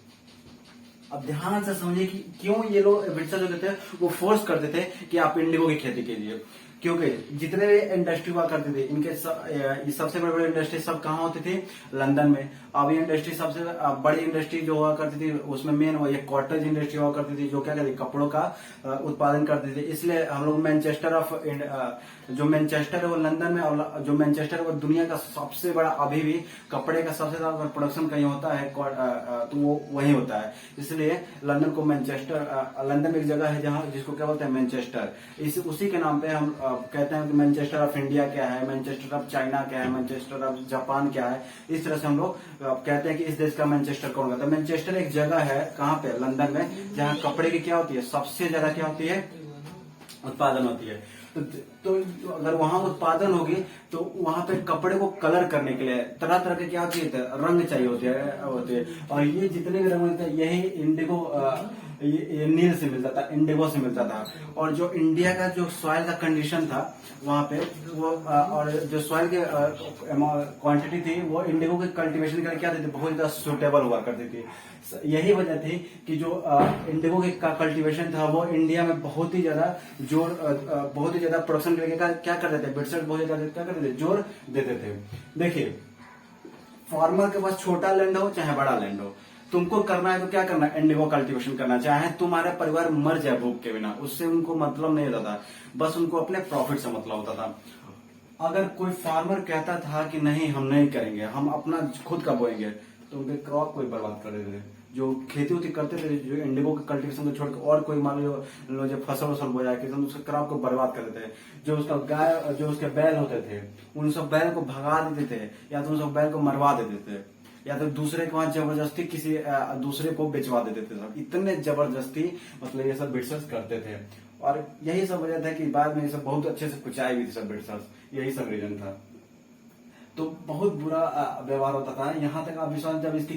अब ध्यान से समझिए कि क्यों ये लोग ब्रिटिशर जो थे वो फोर्स करते थे कि आप इंडिगो की खेती कीजिए। क्योंकि जितने भी इंडस्ट्री हुआ करते थे इनके ये सबसे बड़े बड़े इंडस्ट्री सब कहाँ होती थी, लंदन में। अब ये इंडस्ट्री सबसे बड़ी इंडस्ट्री जो हुआ करती थी उसमें मेन वो ये कॉटेज इंडस्ट्री हुआ करती थी, जो क्या कहते कपड़ों का उत्पादन करती थी। इसलिए हम लोग मैनचेस्टर ऑफ जो मैनचेस्टर है वो लंदन में, और जो मैनचेस्टर है वो दुनिया का सबसे बड़ा अभी भी कपड़े का सबसे ज्यादा प्रोडक्शन कहीं होता है तो वो वही होता है। इसलिए लंदन को मैनचेस्टर, लंदन में एक जगह है जहाँ जिसको क्या बोलते हैं मैनचेस्टर, उसी के नाम पे हम कहते हैं कि मैनचेस्टर ऑफ इंडिया क्या है, मैनचेस्टर ऑफ चाइना क्या है, मैनचेस्टर ऑफ जापान क्या है। इस तरह से हम लोग कहते हैं कि इस देश का मैनचेस्टर कौन होता है। मैनचेस्टर एक जगह है कहाँ पे, लंदन में, जहाँ कपड़े की क्या होती है, सबसे ज्यादा क्या होती है, उत्पादन होती है। तो अगर वहां उत्पादन होगी तो वहां पे कपड़े को कलर करने के लिए तरह तरह के क्या चाहिए, रंग चाहिए होते हैं। और ये जितने भी रंग होते हैं यही इंडिगो, ये नील से मिलता था, इंडिगो से मिलता था। और जो इंडिया का जो सॉइल का कंडीशन था वहां पे वो और जो सॉइल की क्वांटिटी थी वो इंडिगो के कल्टीवेशन के लिए क्या थी, बहुत ज्यादा सुटेबल हुआ करती थी। यही वजह थी कि जो इंडिगो का कल्टीवेशन था वो इंडिया में बहुत ही ज्यादा बहुत ही ज्यादा प्रोडक्शन के लिए क्या करते थे, ब्रिटिशर्स बहुत ज्यादा क्या करते थे, जोर देते थे। देखिए, फार्मर के पास छोटा लैंड हो चाहे बड़ा लैंड हो, तुमको करना है तो क्या करना है, इंडिगो कल्टीवेशन करना, चाहे तुम्हारा परिवार मर जाए भूख के बिना, उससे उनको मतलब नहीं होता था, बस उनको अपने प्रॉफिट से मतलब होता था। अगर कोई फार्मर कहता था कि नहीं हम नहीं करेंगे, हम अपना खुद का बोएंगे, तो उनके क्रॉप कोई बर्बाद कर देते थे। जो खेती उती करते थे, जो इंडिगो के कल्टीवेशन को छोड़कर और कोई मान लो जो फसल वसल बोया कि उसके क्रॉप को बर्बाद कर देते थे। जो उसका गाय, जो उसके बैल होते थे, उन सब बैल को भगा देते थे, या तो उन सब बैल को मरवा देते थे, या तो दूसरे के वहां जबरदस्ती किसी दूसरे को बेचवा देते थे। सब इतने जबरदस्ती मतलब ये सब ब्रिटिशर्स करते थे। और यही सब वजह था कि बाद में ये सब बहुत अच्छे से कुचाई हुई थी सब ब्रिटिशर्स, यही सब रीजन था। तो बहुत बुरा व्यवहार होता था। यहाँ तक आप विश्वास, जब इसकी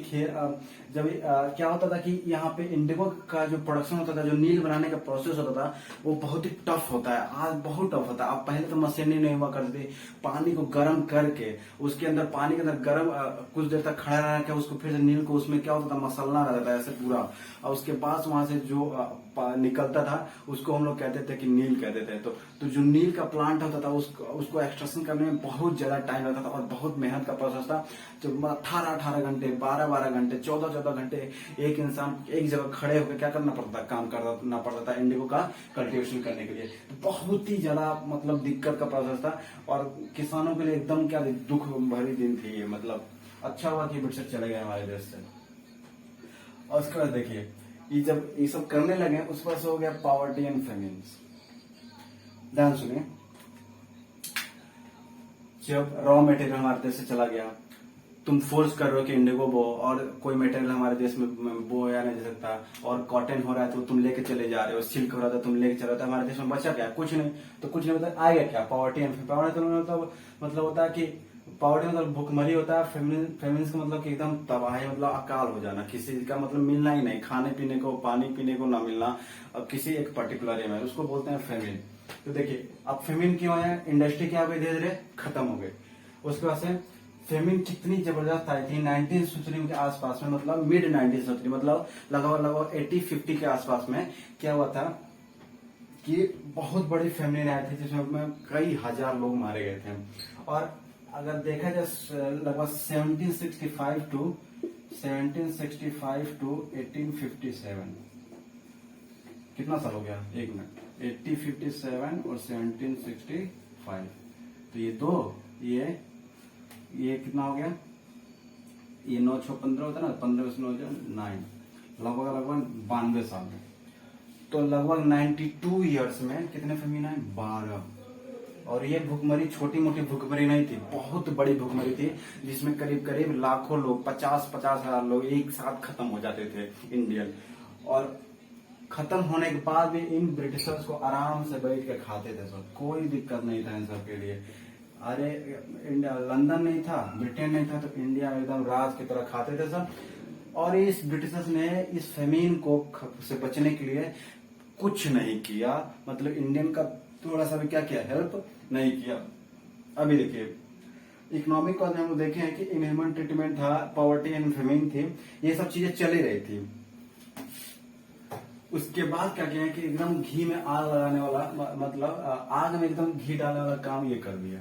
जब क्या होता था कि यहाँ पे इंडिगो का जो प्रोडक्शन होता था, जो नील बनाने का प्रोसेस होता था, वो बहुत ही टफ होता है, आज बहुत टफ होता है। अब पहले तो मशीनें नहीं हुआ करती थी, पानी को गर्म करके उसके अंदर पानी के अंदर गर्म कुछ देर तक खड़ा रह के उसको फिर नील को उसमें क्या होता था, मसलना रहता था ऐसे पूरा, और उसके बाद वहां से जो निकलता था उसको हम लोग कहते थे कि नील कहते थे। तो जो नील का प्लांट होता था उसको एक्सट्रैक्शन करने में बहुत ज्यादा टाइम लगता था और बहुत मेहनत का प्रोसेस था। तो 18-18 घंटे, 12-12 घंटे, 14-14 घंटे एक इंसान एक जगह खड़े होकर क्या करना पड़ता था, काम करना पड़ता था इंडिगो का कल्टीवेशन करने के लिए। तो बहुत ही ज्यादा मतलब दिक्कत का प्रोसेस था और किसानों के लिए एकदम क्या दुख भरी दिन थी ये। मतलब अच्छा हुआ कि ब्रिटिशर चले गए हमारे देश से। और उसके बाद देखिए, ये जब ये सब करने लगे उस पर से हो गया पॉवर्टी एंड फेमिन्स। ध्यान सुनिए, जब रॉ मटेरियल हमारे देश से चला गया, तुम फोर्स कर रहे हो कि इंडिगो बो, और कोई मटेरियल हमारे देश में बोया नहीं जा सकता, और कॉटन हो रहा है तो तुम लेके चले जा रहे हो, सिल्क हो रहा था तुम लेके चल रहे हो, हमारे देश में बचा क्या, कुछ नहीं। तो कुछ नहीं मतलब आएगा क्या, पॉवर्टी एंड पॉवर्टी मतलब होता है कि पॉवर्टी मतलब भुखमरी होता है, फेमिन्स का मतलब कि एकदम तबाही, मतलब अकाल हो जाना, किसी का मतलब मिलना ही नहीं, खाने पीने को, पानी पीने को ना मिलना, अब किसी एक पर्टिकुलर में, उसको बोलते हैं फेमिन। तो देखिए, अब फेमिन क्यों है, इंडस्ट्री क्या हो गई, धीरे धीरे खत्म हो गई। उसके बाद से फेमिन कितनी जबरदस्त आई थी 19वीं सेंचुरी के आसपास में, मतलब मिड 19वीं सेंचुरी, मतलब लगभग 80-50 के आसपास में क्या हुआ था कि बहुत बड़ी फेमिन आई थी जिसमें कई हजार लोग मारे गए थे। और अगर देखा जाए लगभग 1765 टू 1857, कितना साल हो गया, एक मिनट, 1857 और 1765, तो ये कितना हो गया, ये 9-6-15 होता है ना, 15-9 लगभग 92 साल में। तो लगभग 92 ईयर्स में कितने फेमिन आए, 12। और ये भुखमरी छोटी मोटी भुखमरी नहीं थी, बहुत बड़ी भुखमरी थी, जिसमें करीब करीब लाखों लोग, 50-50 हजार लोग एक साथ खत्म हो जाते थे इंडियन। और खत्म होने के बाद भी इन ब्रिटिशर्स को आराम से बैठ के खाते थे सब, कोई दिक्कत नहीं था इन सब के लिए। अरे इंडिया, लंदन नहीं था, ब्रिटेन नहीं था, तो इंडिया एकदम राज की तरह खाते थे सब। और इस ब्रिटिशर्स ने इस फेमिन को से बचने के लिए कुछ नहीं किया, मतलब इंडियन का थोड़ा सा भी क्या किया, हेल्प नहीं किया। अभी देखिए, इकोनॉमिक को हम देखे हैं कि इनह्यूमन ट्रीटमेंट था, पॉवर्टी एंड फेमिन थी, ये सब चीजें चली रही थी। उसके बाद क्या किया कि एकदम घी में आग लगाने वाला मतलब आग में एकदम घी डालने वाला काम ये कर दिया।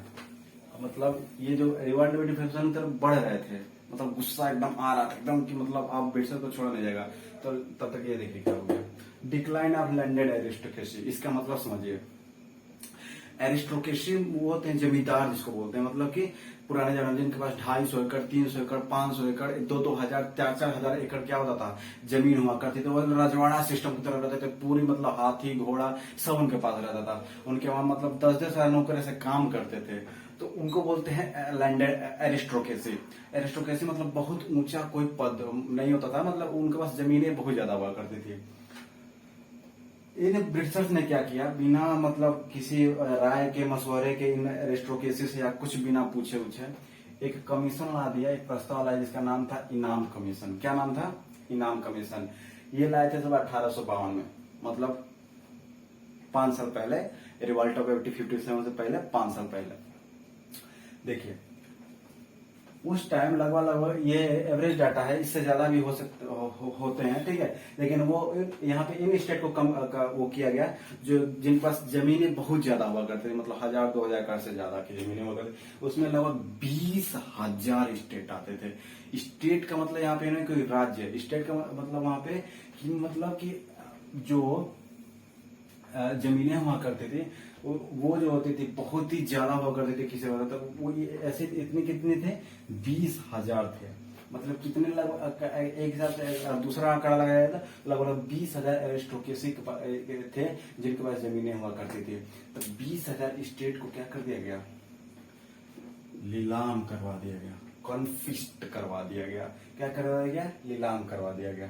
मतलब ये जो रिवॉर्ड डिफेक्शन तरफ बढ़ रहे थे, मतलब गुस्सा एकदम आ रहा था एकदम कि मतलब आप ब्रिटिशर को छोड़ा नहीं जाएगा। तो तब तक ये देखिए क्या हो गया, डिक्लाइन ऑफ लैंडेड एरिस्टोक्रेसी। इसका मतलब समझिए, एरिस्टोक्रेसी वो होते हैं जमींदार जिसको बोलते हैं, मतलब कि पुराने जमाने जिनके पास 250 एकड़ 300 एकड़ 500 एकड़ 2-2 हजार 4-4 हजार एकड़ क्या होता था जमीन हुआ करती, तो वो रजवाड़ा सिस्टम की तरह रहते थे पूरी, मतलब हाथी घोड़ा सब उनके पास रहता था। उनके वहां मतलब 10-10 हजार नौकर ऐसे काम करते थे, तो उनको बोलते हैं लैंडेड एरिस्टोक्रेसी। एरिस्टोक्रेसी मतलब बहुत ऊंचा कोई पद नहीं होता था, मतलब उनके पास जमीनें बहुत ज्यादा हुआ करती थी। इन ब्रिटिशर्स ने क्या किया, बिना मतलब किसी राय के मशवरे के इन एरिस्टोक्रेसी से या कुछ बिना पूछे उछे एक कमीशन ला दिया, एक प्रस्ताव लाया जिसका नाम था इनाम कमीशन। क्या नाम था? इनाम कमीशन। ये लाए थे सब 1852 में, मतलब 5 साल पहले, रिवॉल्ट ऑफ 1857 से पहले 5 साल पहले। देखिए उस टाइम लगभग ये एवरेज डाटा है, इससे ज्यादा भी हो सकते होते हैं, ठीक है, लेकिन वो यहाँ पे इन स्टेट को कम वो किया गया जो जिनके पास जमीनें बहुत ज्यादा हुआ करती थी, मतलब 1000-2000 एकड़ से ज्यादा की जमीनें हुआ करती, उसमें लगभग 20,000 स्टेट आते थे। स्टेट का मतलब यहाँ पे कोई राज्य, स्टेट का मतलब वहां पे मतलब कि जो जमीनें हुआ करती थी वो जो होती थी बहुत ही ज्यादा हुआ करती थी, किसी वजह तो वो ऐसे इतने कितने थे 20,000 थे। मतलब कितने लगभग एक हिसाब से दूसरा आंकड़ा लगाया था, लगभग 20,000 एरिस्टोक्रेसी थे जिनके पास जमीनें हुआ करती थी। तो 20,000 स्टेट को क्या कर दिया गया, नीलाम करवा दिया गया, कॉन्फिस्क करवा दिया गया। क्या करवा दिया गया? नीलाम करवा दिया गया।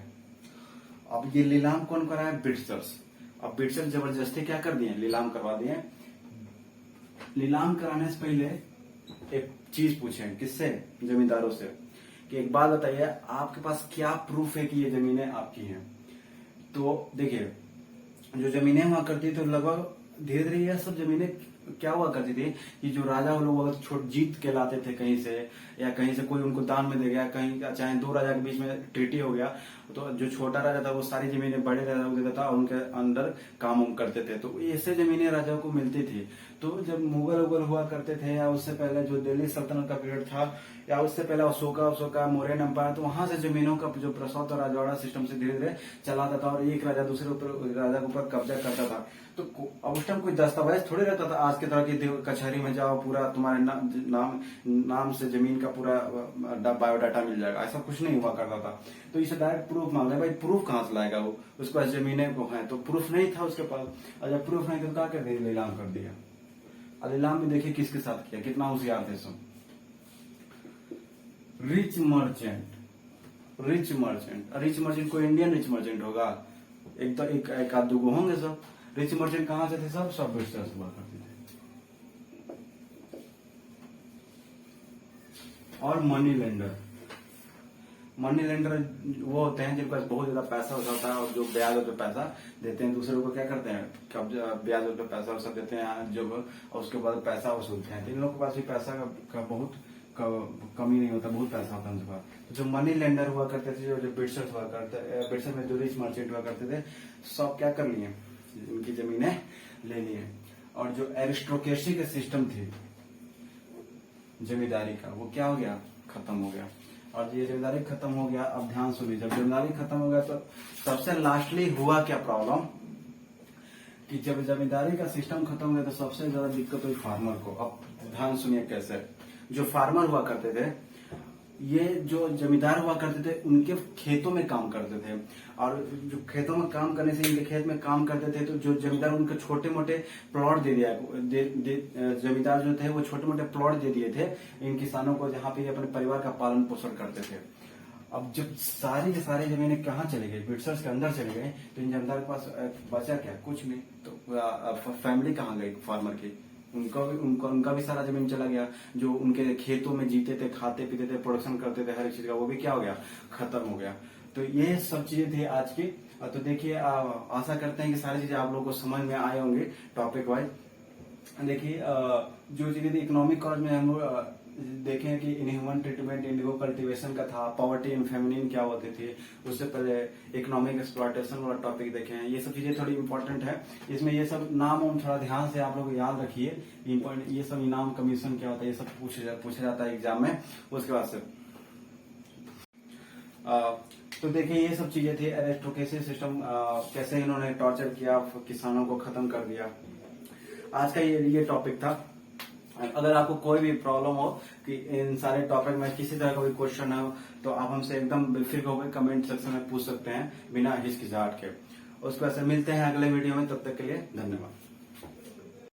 अब ये नीलाम कौन कराया? ब्रिटिशर्स। अब ब्रिटिशर जबरदस्ती क्या कर दिए, नीलाम करवा दिए। नीलाम कराने से पहले एक चीज पूछे, किससे? जमींदारों से, कि एक बात बताइए आपके पास क्या प्रूफ है कि ये जमीनें आपकी हैं। तो देखिए जो जमीनें हुआ करती थी लगभग धीरे धीरे ये सब जमीनें क्या हुआ करती थी कि जो राजा वो लोग अगर छोट जीत के लाते थे कहीं से, या कहीं से कोई उनको दान में दे गया, कहीं चाहे दो राजा के बीच में ट्रीटी हो गया, तो जो छोटा राजा था वो सारी जमीनें बड़े राजा को देता था और उनके अंदर काम उम करते थे। तो ऐसे जमीनें राजाओं को मिलती थी। तो जब मुगल उगल हुआ करते थे, या उससे पहले जो दिल्ली सल्तनत का पीरियड था, या उससे पहले अशोका मौर्यन एम्पायर, तो वहां से जमीनों का जो प्रसौत और राजवाड़ा सिस्टम से धीरे धीरे चलाता था और एक राजा दूसरे राजा के ऊपर कब्जा करता था। तो उस टाइम कोई दस्तावेज थोड़ी रहता था आज के तरह की कचहरी में जाओ पूरा तुम्हारे नाम से जमीन का पूरा बायोडाटा मिल जाएगा, ऐसा कुछ नहीं हुआ करता था। तो इसे डायरेक्ट प्रूफ मांग रहे, भाई प्रूफ कहाँ से लाएगा वो, उसके पास जमीनें को है, तो प्रूफ नहीं था उसके पास। और जब प्रूफ नहीं था तो क्या कर दिया, नीलाम कर दिया। और नीलाम भी देखिए किसके साथ किया, कितना होशियार थे सब, रिच मर्चेंट कोई इंडियन रिच मर्चेंट होगा, एक तो एक आध दो होंगे सब। रिच मर्चेंट कहां से थे? सब ब्रिटिशर्स हुआ करते थे। और मनी लेंडर वो होते हैं जिनके पास बहुत ज्यादा पैसा होता है और जो ब्याज पे पैसा देते हैं दूसरों को, क्या करते हैं कब्जा ब्याज पे पैसा वैसा देते हैं जब, और उसके बाद पैसा वसूलते हैं। तो इन लोगों के पास भी पैसा का बहुत कमी नहीं होता, बहुत पैसा होता है उनके पास। जो मनी लेंडर हुआ करते थे, जो ब्रिटिशर्स हुआ करते, ब्रिटिशर में जो रिच मर्चेंट हुआ करते थे, सब क्या कर लिए, उनकी जमीनें ले लिए। और जो एरिस्टोक्रेसी का सिस्टम थी जमींदारी का, वो क्या हो गया, खत्म हो गया। और ये जमींदारी खत्म हो गया, अब ध्यान सुनिए, जब जमींदारी खत्म हो गया तो सबसे लास्टली हुआ क्या प्रॉब्लम, कि जब जमींदारी का सिस्टम खत्म हो गया तो सबसे ज्यादा दिक्कत हुई फार्मर को। अब ध्यान सुनिए कैसे, जो फार्मर हुआ करते थे, ये जो जमींदार हुआ करते थे उनके खेतों में काम करते थे, और जो खेतों में काम करने से इनके खेत में काम करते थे, तो जो जमींदार उनको छोटे मोटे प्लॉट दे दिया, जमींदार जो थे वो छोटे मोटे प्लॉट दे दिए थे इन किसानों को, जहाँ पे अपने परिवार का पालन पोषण करते थे। अब जब सारी के सारी जमीनें कहाँ चली गई, ब्रिटिशर्स के अंदर चली गई, तो इन जमींदार के पास बचा क्या, कुछ नहीं। तो फैमिली कहाँ गई फार्मर की, उनका भी सारा जमीन चला गया। जो उनके खेतों में जीते थे, खाते पीते थे, प्रोडक्शन करते थे हर एक चीज का, वो भी क्या हो गया, खत्म हो गया। तो ये सब चीजें थी आज की। तो देखिए आशा करते हैं कि सारी चीजें आप लोगों को समझ में आए होंगे टॉपिक वाइज। देखिए जो चीजें थी इकोनॉमिक कॉलेज में हम देखें कि इनह्यूमन ट्रीटमेंट इंडिगो कल्टीवेशन का था, पॉवर्टी इन फेमिनिन क्या होते थे, उससे पहले इकोनॉमिक एक्सप्लॉयटेशन वाला टॉपिक देखे हैं। ये सब चीजें थोड़ी इंपॉर्टेंट है, इसमें ये सब नाम हम थोड़ा ध्यान से आप लोग याद रखिए। ये सब इनाम कमीशन क्या होता है, ये सब पूछा जाता है एग्जाम में। उसके बाद से तो देखिए ये सब चीजें थी, एरिस्टोक्रेसी सिस्टम कैसे इन्होंने टॉर्चर किया, किसानों को खत्म कर दिया। आज का ये टॉपिक था। अगर आपको कोई भी प्रॉब्लम हो कि इन सारे टॉपिक में किसी तरह का भी क्वेश्चन है तो आप हमसे एकदम बेफिक्र होकर कमेंट सेक्शन में पूछ सकते हैं बिना हिचकिचाहट के। उसके बाद से मिलते हैं अगले वीडियो में, तब तक के लिए धन्यवाद।